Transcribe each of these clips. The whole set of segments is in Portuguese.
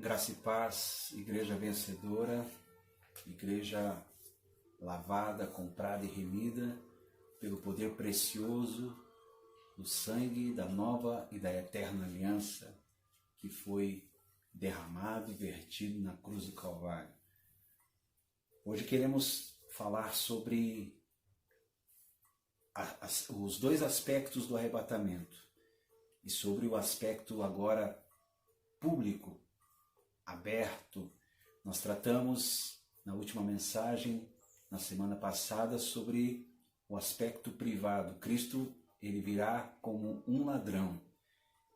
Graça e paz, igreja vencedora, igreja lavada, comprada e remida pelo poder precioso do sangue da nova e da eterna aliança que foi derramado e vertido na cruz do Calvário. Hoje queremos falar sobre os dois aspectos do arrebatamento e sobre o aspecto agora público, aberto. Nós tratamos na última mensagem, na semana passada, sobre o aspecto privado. Cristo, ele virá como um ladrão.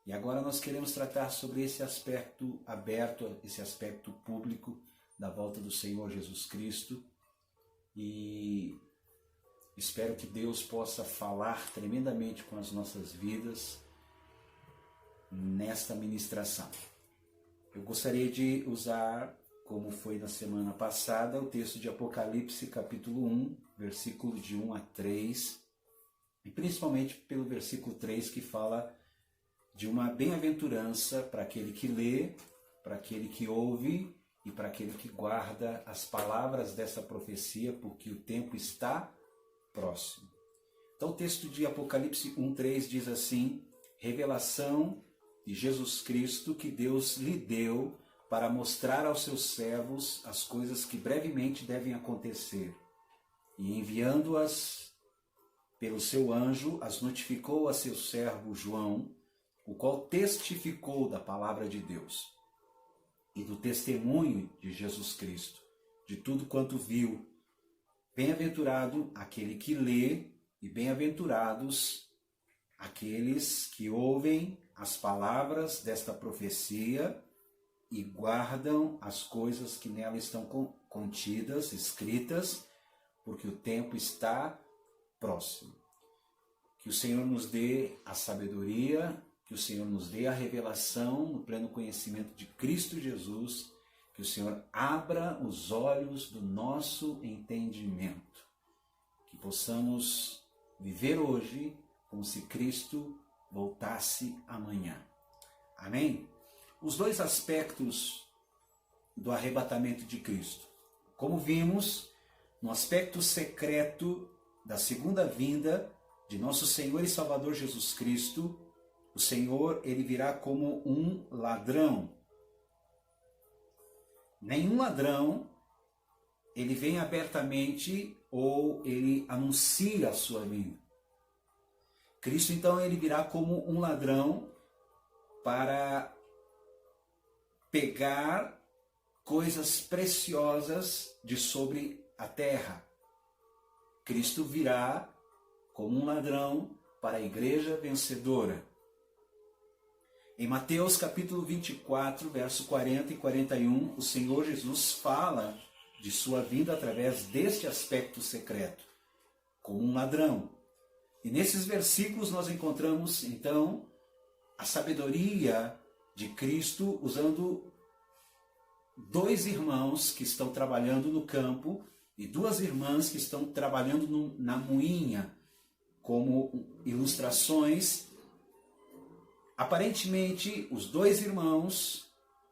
E agora nós queremos tratar sobre esse aspecto aberto, esse aspecto público da volta do Senhor Jesus Cristo. E espero que Deus possa falar tremendamente com as nossas vidas nesta ministração. Eu gostaria de usar, como foi na semana passada, o texto de Apocalipse, capítulo 1, versículo de 1 a 3, e principalmente pelo versículo 3, que fala de uma bem-aventurança para aquele que lê, para aquele que ouve e para aquele que guarda as palavras dessa profecia, porque o tempo está próximo. Então o texto de Apocalipse 1:3 diz assim: revelação de Jesus Cristo que Deus lhe deu para mostrar aos seus servos as coisas que brevemente devem acontecer. E enviando-as pelo seu anjo, as notificou a seu servo João, o qual testificou da palavra de Deus e do testemunho de Jesus Cristo, de tudo quanto viu. Bem-aventurado aquele que lê e bem-aventurados aqueles que ouvem as palavras desta profecia e guardam as coisas que nela estão contidas, escritas, porque o tempo está próximo. Que o Senhor nos dê a sabedoria, que o Senhor nos dê a revelação no pleno conhecimento de Cristo Jesus, que o Senhor abra os olhos do nosso entendimento, que possamos viver hoje como se Cristo voltasse amanhã. Amém? Os dois aspectos do arrebatamento de Cristo. Como vimos, no aspecto secreto da segunda vinda de nosso Senhor e Salvador Jesus Cristo, o Senhor, ele virá como um ladrão. Nenhum ladrão, ele vem abertamente ou ele anuncia a sua vinda. Cristo, então, ele virá como um ladrão para pegar coisas preciosas de sobre a terra. Cristo virá como um ladrão para a igreja vencedora. Em Mateus capítulo 24, verso 40 e 41, o Senhor Jesus fala de sua vinda através deste aspecto secreto, como um ladrão. E nesses versículos nós encontramos, então, a sabedoria de Cristo usando dois irmãos que estão trabalhando no campo e duas irmãs que estão trabalhando na moinha, como ilustrações. Aparentemente, os dois irmãos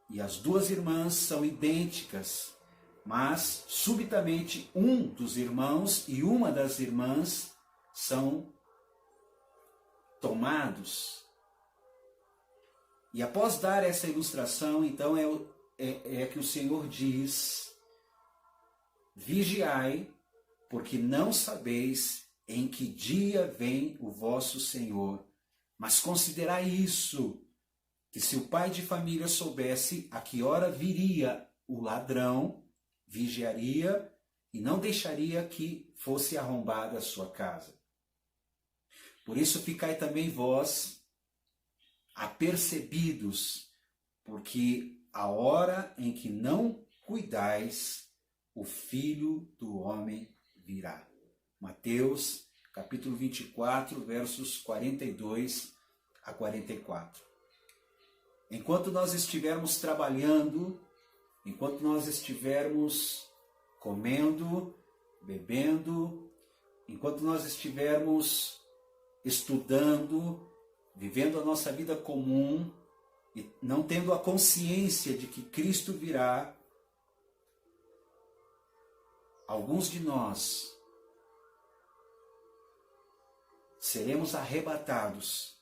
e as duas irmãs são idênticas, mas, subitamente, um dos irmãos e uma das irmãs são tomados. E após dar essa ilustração, então, é que o Senhor diz: vigiai, porque não sabeis em que dia vem o vosso Senhor. Mas considerai isso, que se o pai de família soubesse a que hora viria o ladrão, vigiaria e não deixaria que fosse arrombada a sua casa. Por isso ficai também vós apercebidos, porque a hora em que não cuidais, o Filho do Homem virá. Mateus capítulo 24, versos 42 a 44. Enquanto nós estivermos trabalhando, enquanto nós estivermos comendo, bebendo, enquanto nós estivermos estudando, vivendo a nossa vida comum, e não tendo a consciência de que Cristo virá, alguns de nós seremos arrebatados.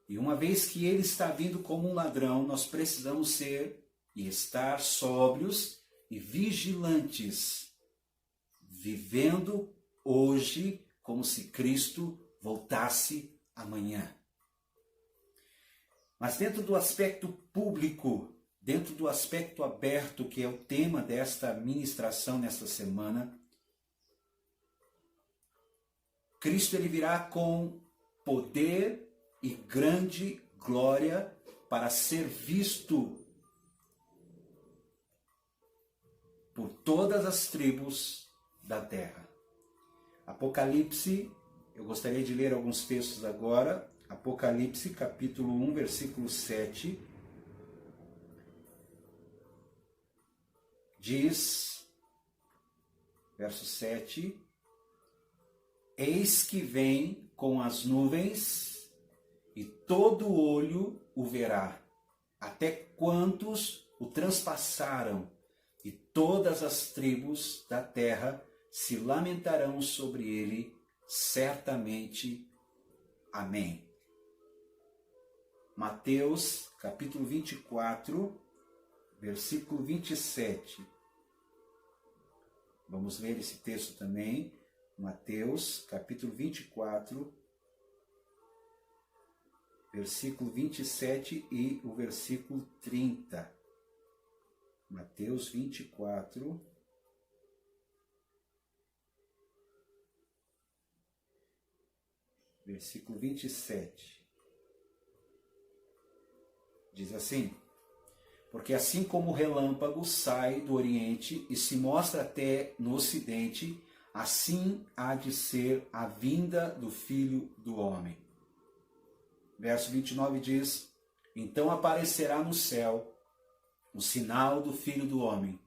E uma vez que Ele está vindo como um ladrão, nós precisamos ser e estar sóbrios e vigilantes, vivendo hoje como se Cristo voltasse amanhã. Mas dentro do aspecto público, dentro do aspecto aberto, que é o tema desta ministração nesta semana, Cristo ele virá com poder e grande glória para ser visto por todas as tribos da terra. Apocalipse, eu gostaria de ler alguns textos agora. Apocalipse, capítulo 1, versículo 7. Diz, verso 7, eis que vem com as nuvens, e todo olho o verá, até quantos o transpassaram, e todas as tribos da terra se lamentarão sobre ele, certamente. Amém. Mateus, capítulo 24, versículo 27. Vamos ler esse texto também. Mateus, capítulo 24, versículo 27 e o versículo 30. Mateus 24, versículo 27. Diz assim: porque assim como o relâmpago sai do Oriente e se mostra até no Ocidente, assim há de ser a vinda do Filho do Homem. Verso 29 diz: então aparecerá no céu o sinal do Filho do Homem.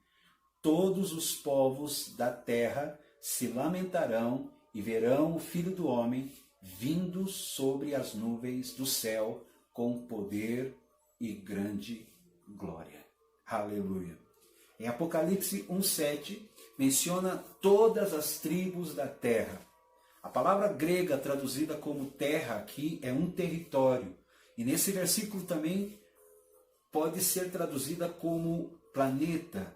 Todos os povos da terra se lamentarão e verão o Filho do Homem vindo sobre as nuvens do céu com poder e grande glória. Aleluia. Em Apocalipse 1:7 menciona todas as tribos da terra. A palavra grega traduzida como terra aqui é um território. E nesse versículo também pode ser traduzida como planeta.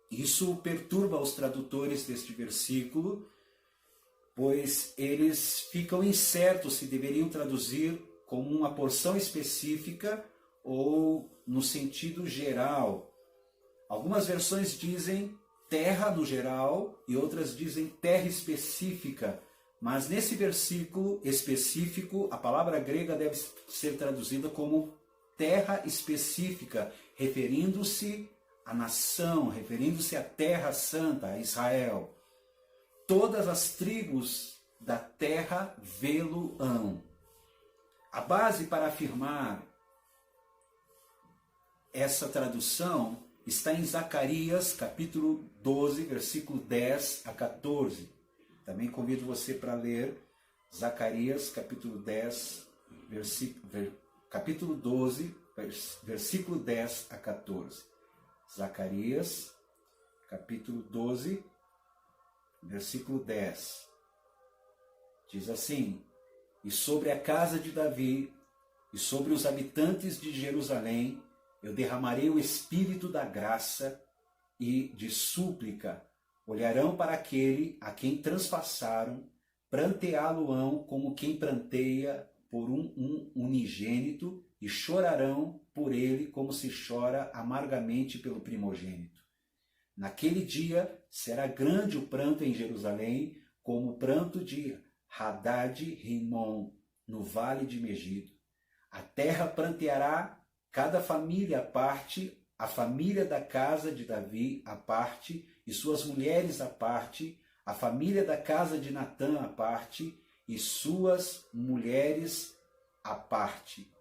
Isso perturba os tradutores deste versículo, pois eles ficam incertos se deveriam traduzir como uma porção específica ou no sentido geral. Algumas versões dizem terra no geral e outras dizem terra específica, mas nesse versículo específico a palavra grega deve ser traduzida como terra específica, referindo-se à nação, referindo-se à terra santa, a Israel. Todas as tribos da terra vê-lo-ão. A base para afirmar essa tradução está em Zacarias, capítulo 12, versículo 10 a 14. Também convido você para ler Zacarias, capítulo 10, capítulo 12, versículo 10 a 14. Zacarias, capítulo 12, versículo 10. Diz assim: e sobre a casa de Davi e sobre os habitantes de Jerusalém eu derramarei o espírito da graça e de súplica. Olharão para aquele a quem transpassaram, pranteá-lo-ão como quem pranteia por um unigênito, e chorarão por ele como se chora amargamente pelo primogênito. Naquele dia será grande o pranto em Jerusalém, como o pranto de Hadad-Rimon, no vale de Megido. A terra pranteará, cada família à parte, a família da casa de Davi à parte, e suas mulheres à parte, a família da casa de Natã à parte, e suas mulheres à parte,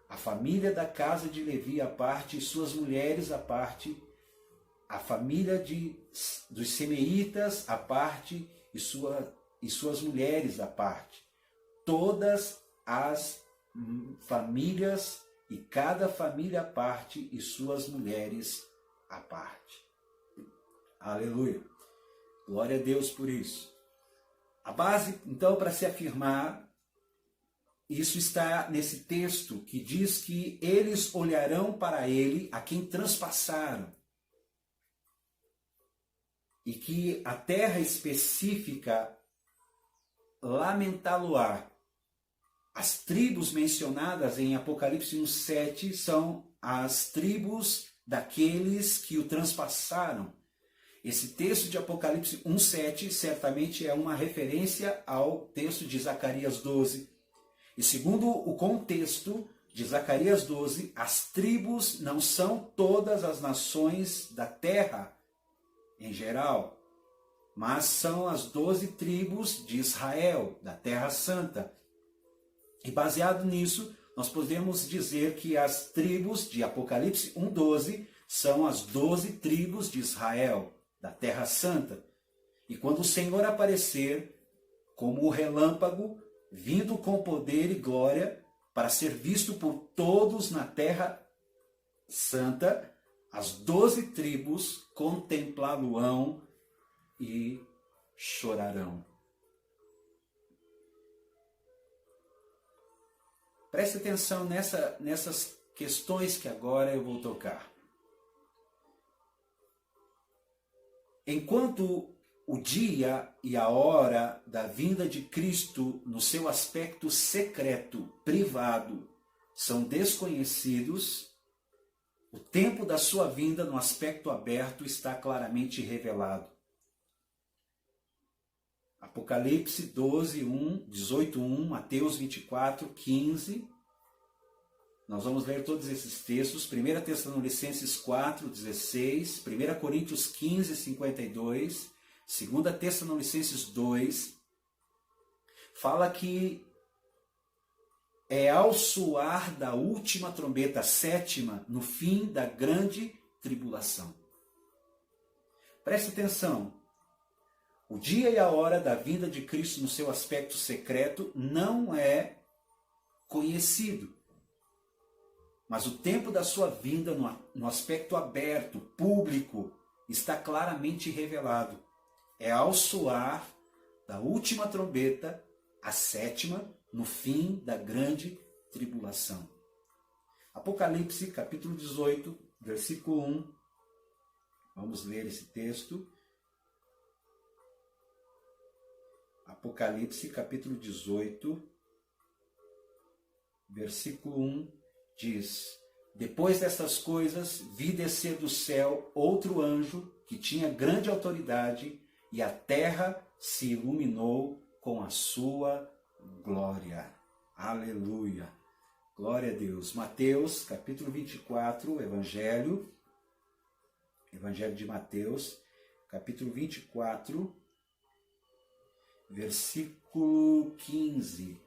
a família da casa de Levi à parte, e suas mulheres à parte, a família dos semeitas à parte, e suas mulheres à parte. Todas as famílias e cada família à parte e suas mulheres à parte. Aleluia. Glória a Deus por isso. A base, então, para se afirmar, isso está nesse texto que diz que eles olharão para ele, a quem transpassaram. E que a terra específica lamentá-lo-á. As tribos mencionadas em Apocalipse 1:7 são as tribos daqueles que o transpassaram. Esse texto de Apocalipse 1:7 certamente é uma referência ao texto de Zacarias 12. E segundo o contexto de Zacarias 12, as tribos não são todas as nações da terra em geral, mas são as 12 tribos de Israel, da Terra Santa. E baseado nisso, nós podemos dizer que as tribos de Apocalipse 1:12 são as 12 tribos de Israel, da Terra Santa. E quando o Senhor aparecer como o relâmpago, vindo com poder e glória, para ser visto por todos na Terra Santa, as 12 tribos contemplá-lo-ão e chorarão. Preste atenção nessas questões que agora eu vou tocar. Enquanto o dia e a hora da vinda de Cristo no seu aspecto secreto, privado, são desconhecidos, o tempo da sua vinda no aspecto aberto está claramente revelado. Apocalipse 12:1, 18:1, Mateus 24:15. Nós vamos ler todos esses textos. 1 Tessalonicenses 4:16, 1 Coríntios 15:52, 2 Tessalonicenses 2. Fala que é ao soar da última trombeta, a sétima, no fim da grande tribulação. Preste atenção. O dia e a hora da vinda de Cristo no seu aspecto secreto não é conhecido. Mas o tempo da sua vinda no aspecto aberto, público, está claramente revelado. É ao soar da última trombeta, a sétima, no fim da grande tribulação. Apocalipse, capítulo 18, versículo 1. Vamos ler esse texto. Apocalipse, capítulo 18, versículo 1, diz: Depois destas coisas, vi descer do céu outro anjo que tinha grande autoridade, e a terra se iluminou com a sua glória. Aleluia! Glória a Deus. Mateus, capítulo 24, Evangelho de Mateus, capítulo 24, versículo 15.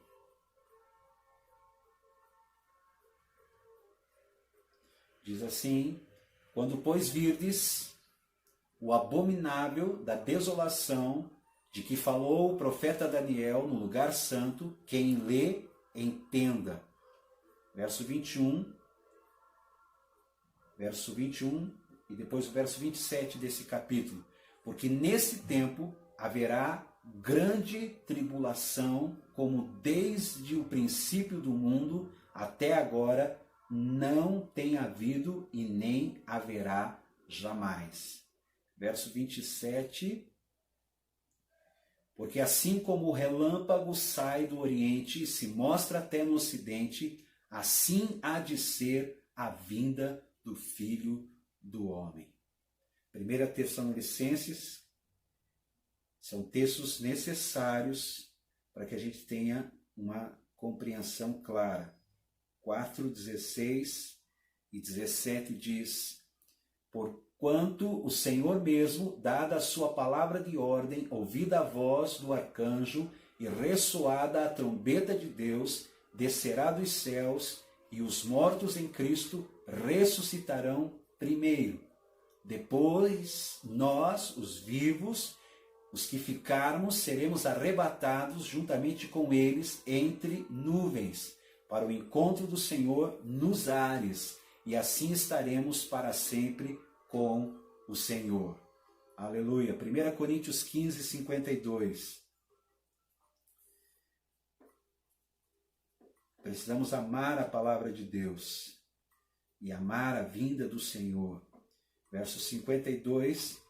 Diz assim: Quando, pois, virdes o abominável da desolação de que falou o profeta Daniel no lugar santo, quem lê, entenda. Verso 21 e depois o verso 27 desse capítulo. Porque nesse tempo haverá grande tribulação, como desde o princípio do mundo até agora não tem havido e nem haverá jamais. Verso 27. Porque assim como o relâmpago sai do oriente e se mostra até no ocidente, assim há de ser a vinda do Filho do Homem. 1 Tessalonicenses são textos necessários para que a gente tenha uma compreensão clara. 4:16 e 17 diz: Porquanto o Senhor mesmo, dada a sua palavra de ordem, ouvida a voz do arcanjo e ressoada a trombeta de Deus, descerá dos céus, e os mortos em Cristo ressuscitarão primeiro. Depois nós, os vivos, os que ficarmos, seremos arrebatados juntamente com eles entre nuvens, para o encontro do Senhor nos ares, e assim estaremos para sempre com o Senhor. Aleluia. 1 Coríntios 15, 52. Precisamos amar a palavra de Deus e amar a vinda do Senhor. Verso 52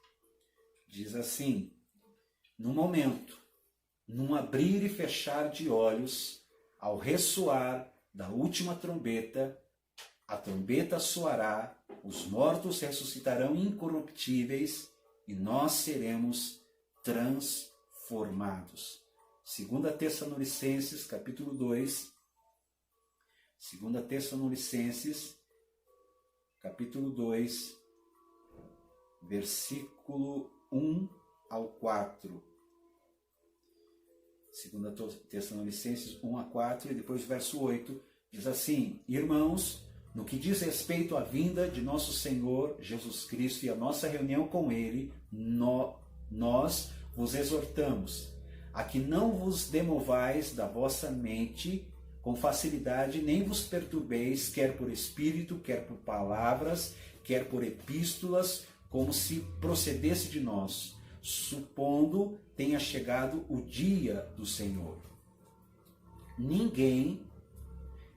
diz assim: no momento, num abrir e fechar de olhos, ao ressoar da última trombeta, a trombeta soará, os mortos ressuscitarão incorruptíveis e nós seremos transformados. 2 Tessalonicenses, capítulo 2. 2 Tessalonicenses, capítulo 2, versículo 1 ao 4. 2 Tessalonicenses 1 a 4 e depois o verso 8 diz assim: irmãos, no que diz respeito à vinda de nosso Senhor Jesus Cristo e a nossa reunião com Ele, nós vos exortamos a que não vos demovais da vossa mente com facilidade, nem vos perturbeis, quer por espírito, quer por palavras, quer por epístolas, como se procedesse de nós, supondo tenha chegado o dia do Senhor. Ninguém,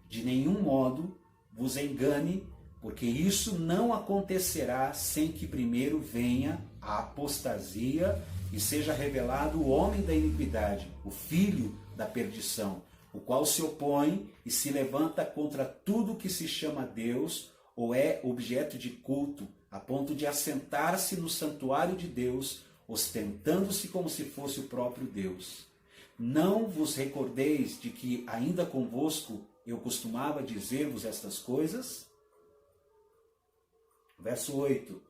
de nenhum modo, vos engane, porque isso não acontecerá sem que primeiro venha a apostasia e seja revelado o homem da iniquidade, o filho da perdição, o qual se opõe e se levanta contra tudo que se chama Deus ou é objeto de culto, a ponto de assentar-se no santuário de Deus, ostentando-se como se fosse o próprio Deus. Não vos recordeis de que ainda convosco eu costumava dizer-vos estas coisas? Verso 8.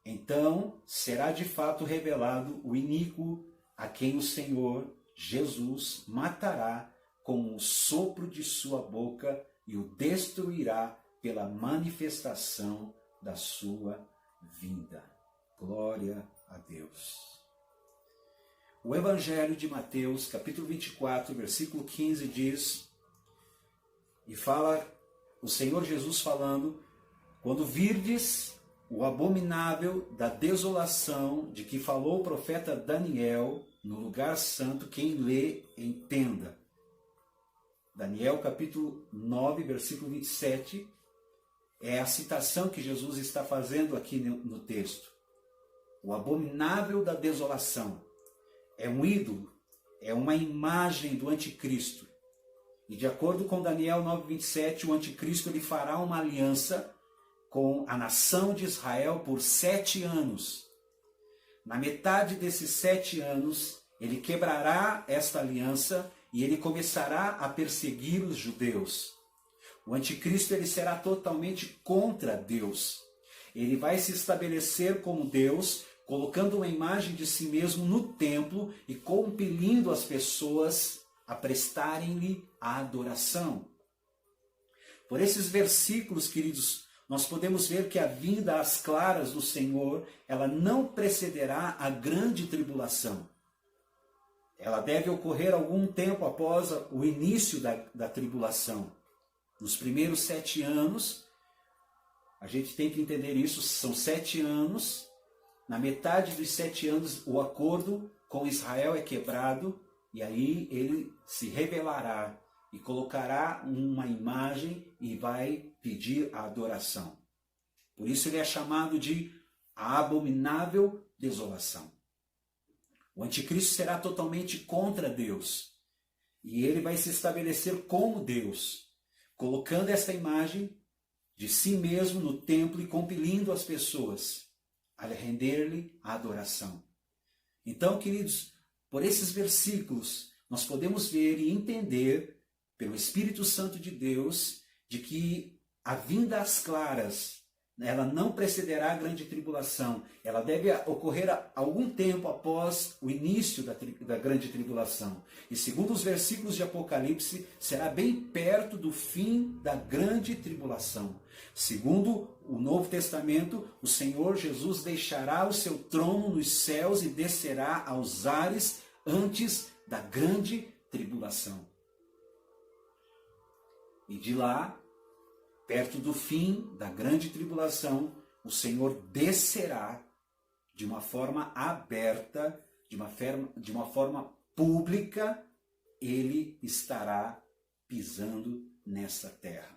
Então será de fato revelado o iníquo, a quem o Senhor Jesus matará com o sopro de sua boca e o destruirá pela manifestação da sua vinda. Glória a Deus. O Evangelho de Mateus, capítulo 24, versículo 15 diz, e fala o Senhor Jesus falando: quando virdes o abominável da desolação de que falou o profeta Daniel no lugar santo, quem lê, entenda. Daniel capítulo 9, versículo 27, é a citação que Jesus está fazendo aqui no texto. O abominável da desolação é um ídolo, é uma imagem do anticristo. E de acordo com Daniel 9, 27, o anticristo ele fará uma aliança com a nação de Israel por 7 anos. Na metade desses 7 anos, ele quebrará esta aliança e ele começará a perseguir os judeus. O anticristo ele será totalmente contra Deus. Ele vai se estabelecer como Deus, colocando uma imagem de si mesmo no templo e compelindo as pessoas a prestarem-lhe a adoração. Por esses versículos, queridos, nós podemos ver que a vinda às claras do Senhor, ela não precederá a grande tribulação. Ela deve ocorrer algum tempo após o início da tribulação. Nos primeiros 7 anos, a gente tem que entender isso, são 7 anos. Na metade dos 7 anos, o acordo com Israel é quebrado, e aí ele se revelará e colocará uma imagem e vai pedir a adoração. Por isso ele é chamado de a abominável desolação. O anticristo será totalmente contra Deus. E ele vai se estabelecer como Deus, colocando esta imagem de si mesmo no templo e compelindo as pessoas a render-lhe a adoração. Então, queridos, por esses versículos, nós podemos ver e entender, pelo Espírito Santo de Deus, de que a vinda às claras, ela não precederá a grande tribulação. Ela deve ocorrer algum tempo após o início da grande tribulação. E segundo os versículos de Apocalipse, será bem perto do fim da grande tribulação. Segundo o Novo Testamento, o Senhor Jesus deixará o seu trono nos céus e descerá aos ares antes da grande tribulação. E de lá, perto do fim da grande tribulação, o Senhor descerá de uma forma aberta, de uma forma pública, ele estará pisando nessa terra.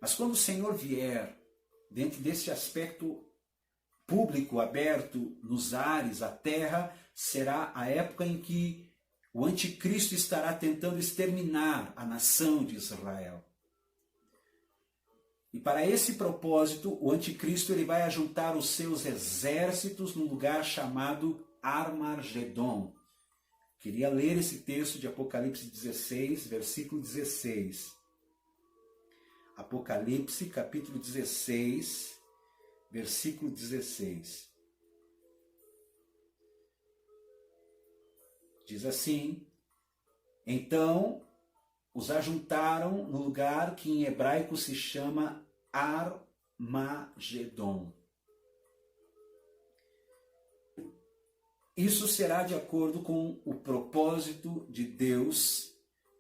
Mas quando o Senhor vier, dentro desse aspecto público, aberto, nos ares, a terra, será a época em que o anticristo estará tentando exterminar a nação de Israel. E para esse propósito, o anticristo ele vai ajuntar os seus exércitos num lugar chamado Armagedon. Queria ler esse texto de Apocalipse 16, versículo 16. Apocalipse, capítulo 16, versículo 16. Diz assim: então os ajuntaram no lugar que em hebraico se chama Armagedon. Isso será de acordo com o propósito de Deus,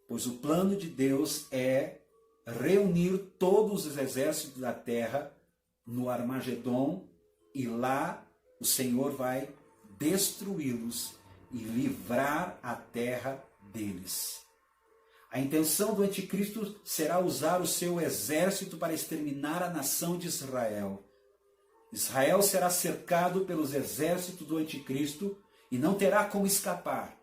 pois o plano de Deus é reunir todos os exércitos da terra no Armagedon, e lá o Senhor vai destruí-los e livrar a terra deles. A intenção do anticristo será usar o seu exército para exterminar a nação de Israel. Israel será cercado pelos exércitos do anticristo e não terá como escapar.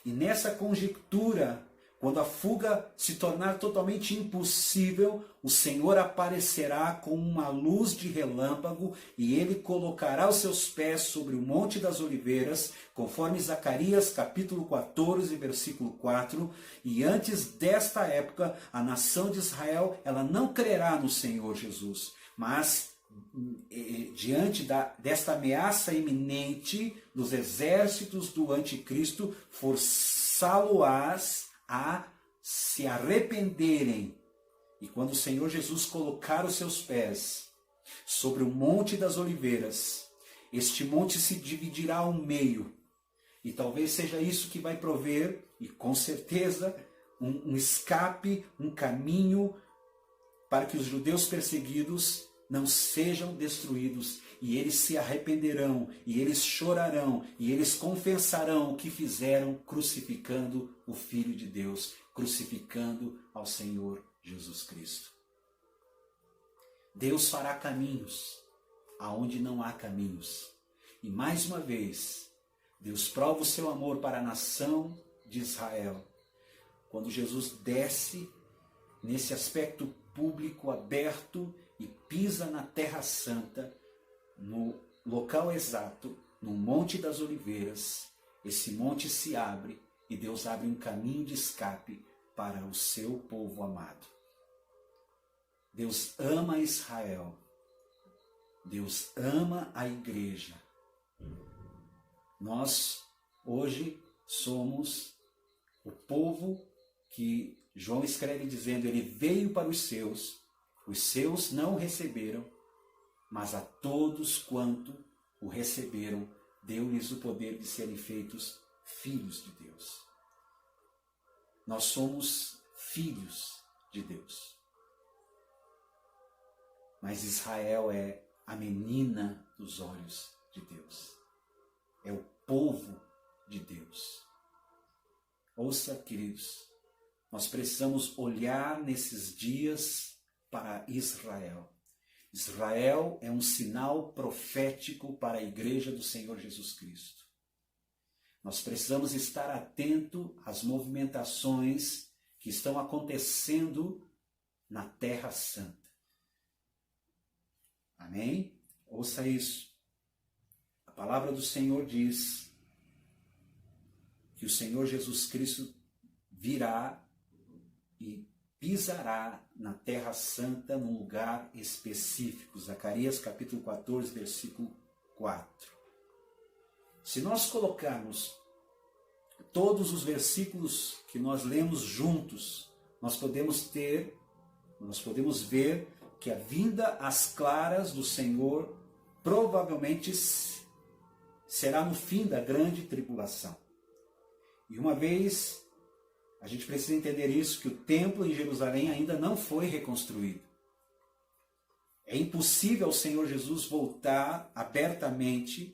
E nessa conjectura, quando a fuga se tornar totalmente impossível, o Senhor aparecerá com uma luz de relâmpago e ele colocará os seus pés sobre o Monte das Oliveiras, conforme Zacarias capítulo 14, versículo 4. E antes desta época, a nação de Israel ela não crerá no Senhor Jesus, mas diante desta ameaça iminente dos exércitos do anticristo, forçá-lo-ás a se arrependerem. E quando o Senhor Jesus colocar os seus pés sobre o Monte das Oliveiras, este monte se dividirá ao meio. E talvez seja isso que vai prover, e com certeza, um escape, um caminho para que os judeus perseguidos não sejam destruídos, e eles se arrependerão, e eles chorarão, e eles confessarão o que fizeram, crucificando o Filho de Deus, crucificando ao Senhor Jesus Cristo. Deus fará caminhos aonde não há caminhos. E mais uma vez, Deus prova o seu amor para a nação de Israel, quando Jesus desce nesse aspecto público, aberto, e pisa na Terra Santa, no local exato, no Monte das Oliveiras. Esse monte se abre e Deus abre um caminho de escape para o seu povo amado. Deus ama Israel. Deus ama a igreja. Nós, hoje, somos o povo que João escreve dizendo, ele veio para os seus não o receberam, mas a todos quanto o receberam, deu-lhes o poder de serem feitos filhos de Deus. Nós somos filhos de Deus. Mas Israel é a menina dos olhos de Deus. É o povo de Deus. Ouça, queridos, nós precisamos olhar nesses dias para Israel. Israel é um sinal profético para a igreja do Senhor Jesus Cristo. Nós precisamos estar atento às movimentações que estão acontecendo na Terra Santa. Amém? Ouça isso. A palavra do Senhor diz que o Senhor Jesus Cristo virá e pisará na Terra Santa num lugar específico. Zacarias capítulo 14, versículo 4. Se nós colocarmos todos os versículos que nós lemos juntos, nós podemos ver que a vinda às claras do Senhor provavelmente será no fim da grande tribulação. E uma vez A gente precisa entender isso, que o templo em Jerusalém ainda não foi reconstruído. É impossível o Senhor Jesus voltar abertamente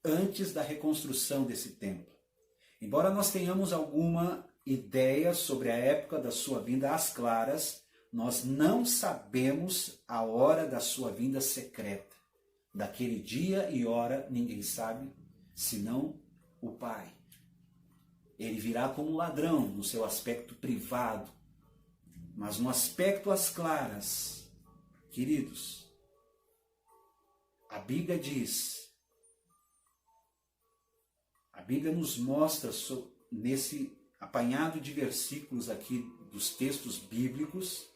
antes da reconstrução desse templo. Embora nós tenhamos alguma ideia sobre a época da sua vinda às claras, nós não sabemos a hora da sua vinda secreta. Daquele dia e hora ninguém sabe, senão o Pai. Ele virá como ladrão no seu aspecto privado, mas no aspecto às claras, queridos, a Bíblia diz, a Bíblia nos mostra nesse apanhado de versículos aqui dos textos bíblicos,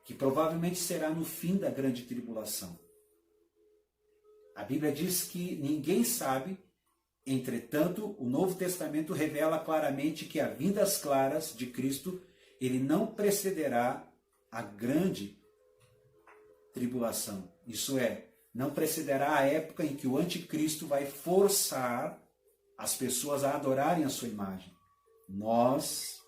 que provavelmente será no fim da grande tribulação. A Bíblia diz que ninguém sabe, entretanto, o Novo Testamento revela claramente que a vinda às claras de Cristo, ele não precederá a grande tribulação. Isso é, não precederá a época em que o anticristo vai forçar as pessoas a adorarem a sua imagem. Nós,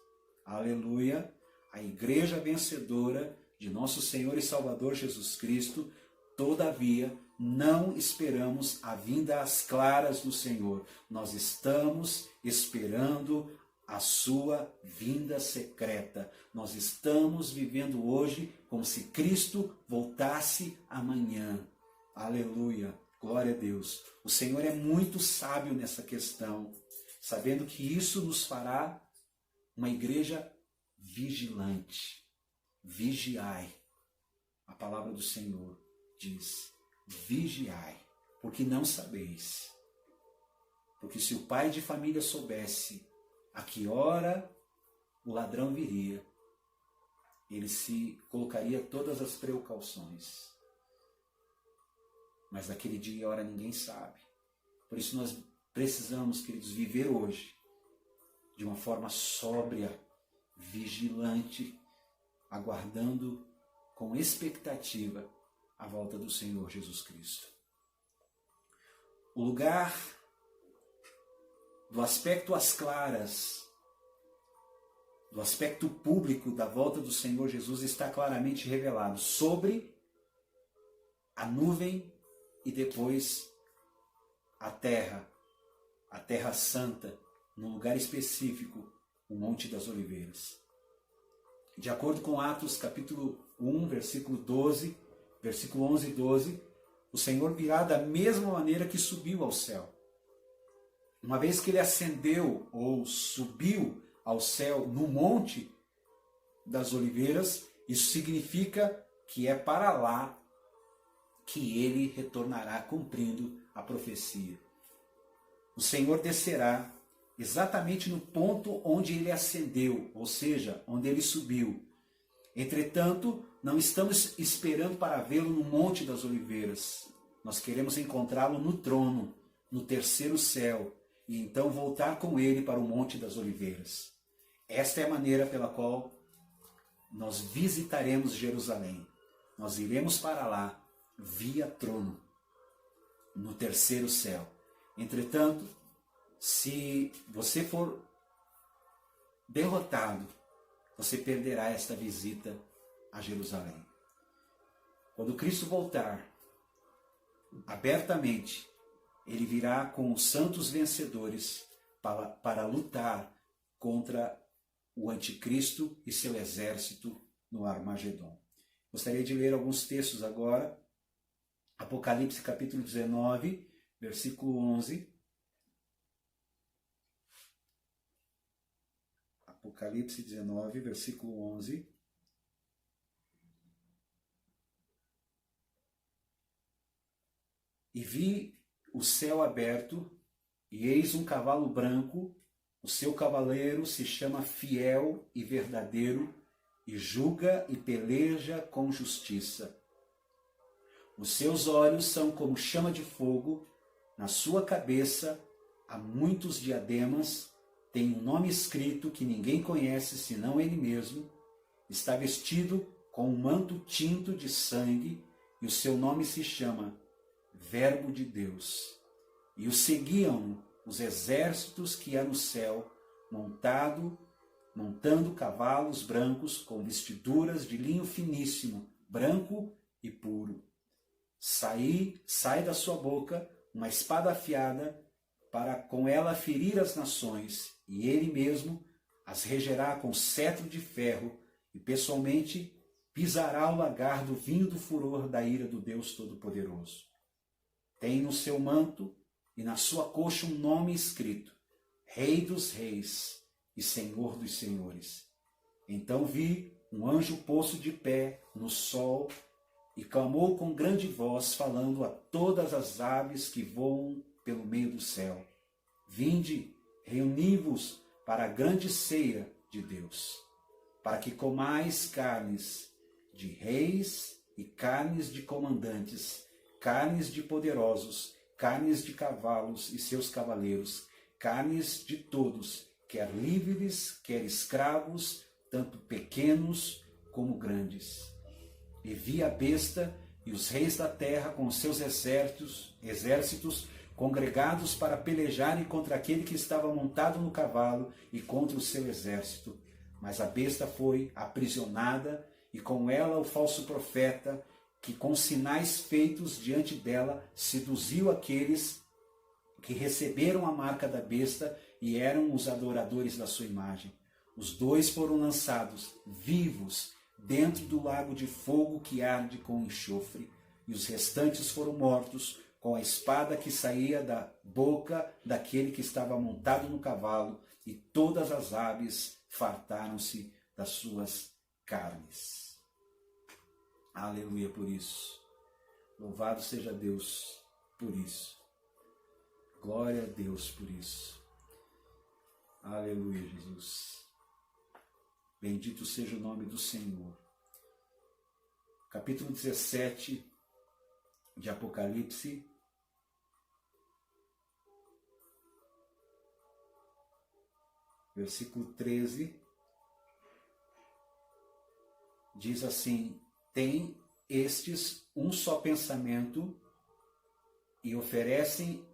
aleluia, a igreja vencedora de nosso Senhor e Salvador Jesus Cristo, todavia, não esperamos a vinda às claras do Senhor. Nós estamos esperando a sua vinda secreta. Nós estamos vivendo hoje como se Cristo voltasse amanhã. Aleluia, glória a Deus. O Senhor é muito sábio nessa questão, sabendo que isso nos fará uma igreja vigilante. Vigiai. A palavra do Senhor diz: vigiai, porque não sabeis. Porque se o pai de família soubesse a que hora o ladrão viria, ele se colocaria todas as precauções. Mas naquele dia e hora ninguém sabe. Por isso nós precisamos, queridos, viver hoje de uma forma sóbria, vigilante, aguardando com expectativa a volta do Senhor Jesus Cristo. O lugar do aspecto às claras, do aspecto público da volta do Senhor Jesus está claramente revelado sobre a nuvem e depois a Terra Santa, num lugar específico, o Monte das Oliveiras. De acordo com Atos capítulo 1, versículo 12, versículo 11 e 12, o Senhor virá da mesma maneira que subiu ao céu. Uma vez que ele ascendeu ou subiu ao céu no Monte das Oliveiras, isso significa que é para lá que ele retornará cumprindo a profecia. O Senhor descerá exatamente no ponto onde ele ascendeu, ou seja, onde ele subiu. Entretanto, não estamos esperando para vê-lo no Monte das Oliveiras. Nós queremos encontrá-lo no trono, no terceiro céu, e então voltar com ele para o Monte das Oliveiras. Esta é a maneira pela qual nós visitaremos Jerusalém. Nós iremos para lá via trono, no terceiro céu. Entretanto, se você for derrotado, você perderá esta visita a Jerusalém. Quando Cristo voltar, abertamente, ele virá com os santos vencedores para lutar contra o anticristo e seu exército no Armagedon. Gostaria de ler alguns textos agora. Apocalipse capítulo 19, versículo 11. Apocalipse 19, versículo 11. E vi o céu aberto, e eis um cavalo branco, o seu cavaleiro se chama Fiel e Verdadeiro, e julga e peleja com justiça. Os seus olhos são como chama de fogo, na sua cabeça há muitos diademas, tem um nome escrito que ninguém conhece senão ele mesmo, está vestido com um manto tinto de sangue, e o seu nome se chama Verbo de Deus. E o seguiam os exércitos que há no céu, montando cavalos brancos com vestiduras de linho finíssimo, branco e puro. Sai da sua boca uma espada afiada para com ela ferir as nações, e ele mesmo as regerá com cetro de ferro, e pessoalmente pisará o lagar do vinho do furor da ira do Deus Todo-Poderoso. Tem no seu manto e na sua coxa um nome escrito: Rei dos Reis e Senhor dos Senhores. Então vi um anjo posto de pé no sol e clamou com grande voz, falando a todas as aves que voam pelo meio do céu: Vinde, reuni-vos para a grande ceia de Deus, para que comais carnes de reis e carnes de comandantes, carnes de poderosos, carnes de cavalos e seus cavaleiros, carnes de todos, quer livres, quer escravos, tanto pequenos como grandes. E vi a besta e os reis da terra com os seus exércitos congregados para pelejarem contra aquele que estava montado no cavalo e contra o seu exército. Mas a besta foi aprisionada, e com ela o falso profeta, que com sinais feitos diante dela seduziu aqueles que receberam a marca da besta e eram os adoradores da sua imagem. Os dois foram lançados vivos dentro do lago de fogo que arde com enxofre, e os restantes foram mortos com a espada que saía da boca daquele que estava montado no cavalo, e todas as aves fartaram-se das suas carnes. Aleluia por isso. Louvado seja Deus por isso. Glória a Deus por isso. Aleluia, Jesus. Bendito seja o nome do Senhor. Capítulo 17 de Apocalipse. Versículo 13. Diz assim: Tem estes um só pensamento e oferecem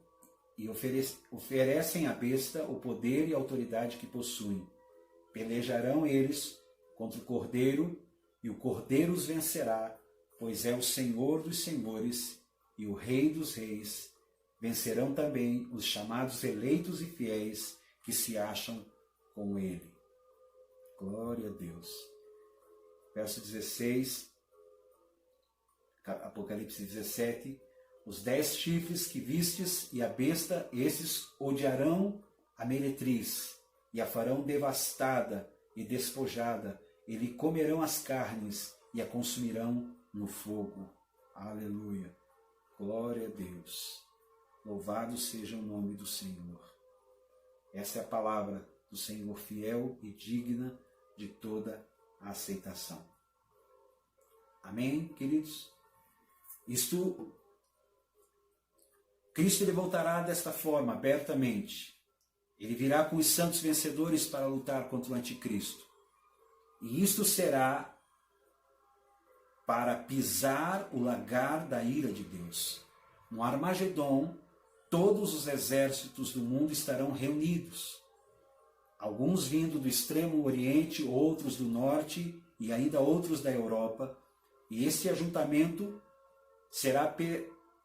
à besta o poder e a autoridade que possuem. Pelejarão eles contra o Cordeiro, e o Cordeiro os vencerá, pois é o Senhor dos senhores e o Rei dos reis. Vencerão também os chamados eleitos e fiéis que se acham com ele. Glória a Deus. Verso 16, Apocalipse 17. Os 10 chifres que vistes e a besta, esses odiarão a meretriz, e a farão devastada e despojada, e lhe comerão as carnes, e a consumirão no fogo. Aleluia. Glória a Deus. Louvado seja o nome do Senhor. Essa é a palavra do Senhor, fiel e digna de toda a aceitação. Amém, queridos? Cristo ele voltará desta forma, abertamente. Ele virá com os santos vencedores para lutar contra o anticristo. E isto será para pisar o lagar da ira de Deus. No Armagedon, todos os exércitos do mundo estarão reunidos. Alguns vindo do extremo oriente, outros do norte e ainda outros da Europa. E este ajuntamento será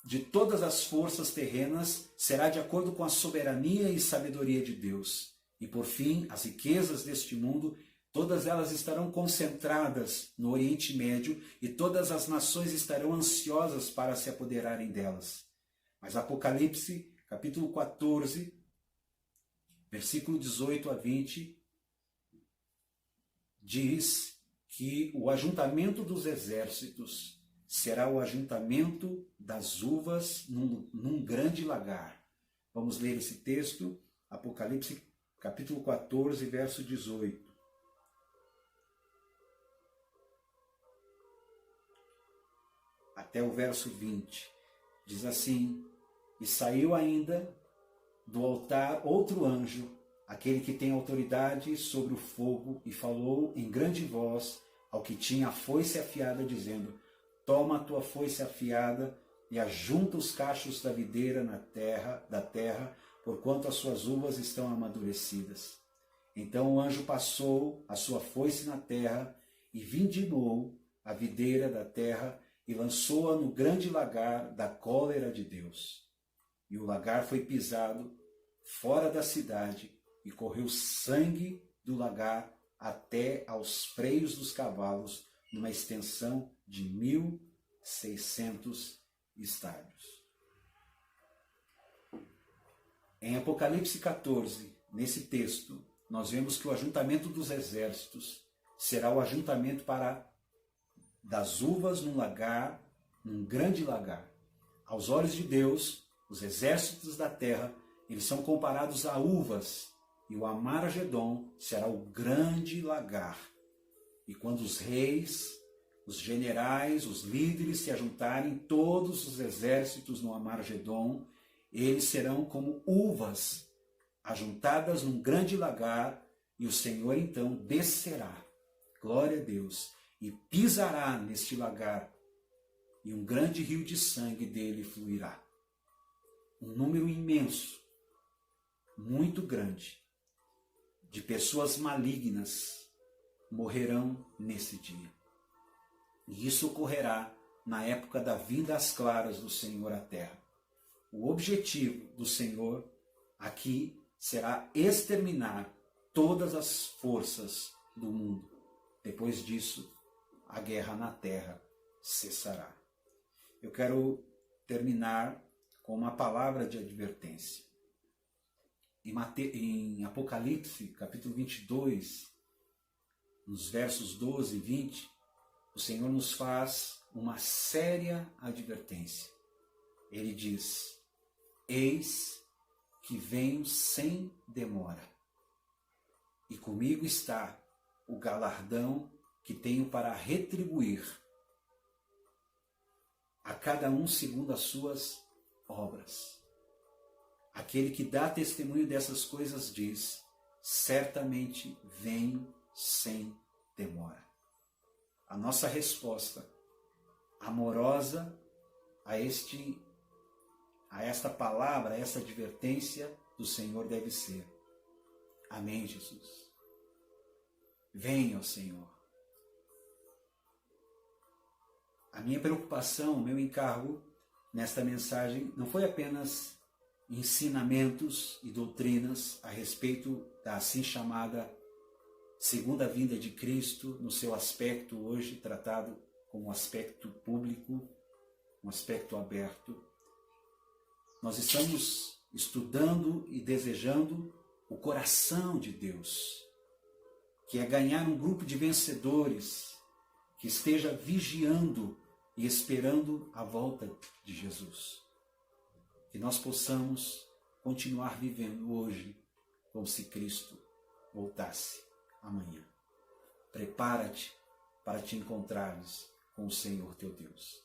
de todas as forças terrenas, será de acordo com a soberania e sabedoria de Deus. E por fim, as riquezas deste mundo, todas elas estarão concentradas no Oriente Médio, e todas as nações estarão ansiosas para se apoderarem delas. Mas Apocalipse, capítulo 14, versículo 18 a 20, diz que o ajuntamento dos exércitos será o ajuntamento das uvas num grande lagar. Vamos ler esse texto, Apocalipse capítulo 14, verso 18. Até o verso 20. Diz assim: E saiu ainda do altar outro anjo, aquele que tem autoridade sobre o fogo, e falou em grande voz ao que tinha a foice afiada, dizendo: Toma a tua foice afiada e ajunta os cachos da videira da terra, porquanto as suas uvas estão amadurecidas. Então o anjo passou a sua foice na terra e vindimou a videira da terra e lançou-a no grande lagar da cólera de Deus. E o lagar foi pisado fora da cidade e correu sangue do lagar até aos freios dos cavalos, numa extensão de 1.600 estádios. Em Apocalipse 14, nesse texto, nós vemos que o ajuntamento dos exércitos será o ajuntamento das uvas num lagar, num grande lagar. Aos olhos de Deus, os exércitos da terra, eles são comparados a uvas, e o Amargedon será o grande lagar. E quando os reis, os generais, os líderes se ajuntarem, todos os exércitos no Amargedon, eles serão como uvas ajuntadas num grande lagar, e o Senhor então descerá, glória a Deus, e pisará neste lagar, e um grande rio de sangue dele fluirá. Um número imenso, muito grande, de pessoas malignas morrerão nesse dia. E isso ocorrerá na época da vinda às claras do Senhor à terra. O objetivo do Senhor aqui será exterminar todas as forças do mundo. Depois disso, a guerra na terra cessará. Eu quero terminar com uma palavra de advertência. Em Apocalipse, capítulo 22, nos versos 12 e 20, o Senhor nos faz uma séria advertência. Ele diz: eis que venho sem demora, e comigo está o galardão que tenho para retribuir a cada um segundo as suas obras. Aquele que dá testemunho dessas coisas diz: certamente venho sem demora. A nossa resposta amorosa a esta palavra, a essa advertência do Senhor deve ser: amém, Jesus. Venha, Senhor. A minha preocupação, o meu encargo nesta mensagem não foi apenas ensinamentos e doutrinas a respeito da assim chamada segunda vinda de Cristo, no seu aspecto hoje tratado como um aspecto público, um aspecto aberto. Nós estamos estudando e desejando o coração de Deus, que é ganhar um grupo de vencedores que esteja vigiando e esperando a volta de Jesus. Que nós possamos continuar vivendo hoje como se Cristo voltasse amanhã. Prepara-te para te encontrares com o Senhor teu Deus.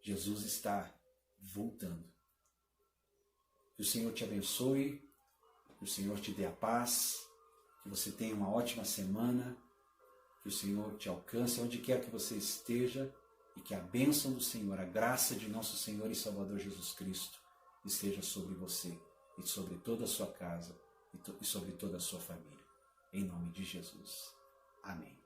Jesus está voltando. Que o Senhor te abençoe, que o Senhor te dê a paz, que você tenha uma ótima semana, que o Senhor te alcance onde quer que você esteja e que a bênção do Senhor, a graça de nosso Senhor e Salvador Jesus Cristo esteja sobre você e sobre toda a sua casa e sobre toda a sua família. Em nome de Jesus. Amém.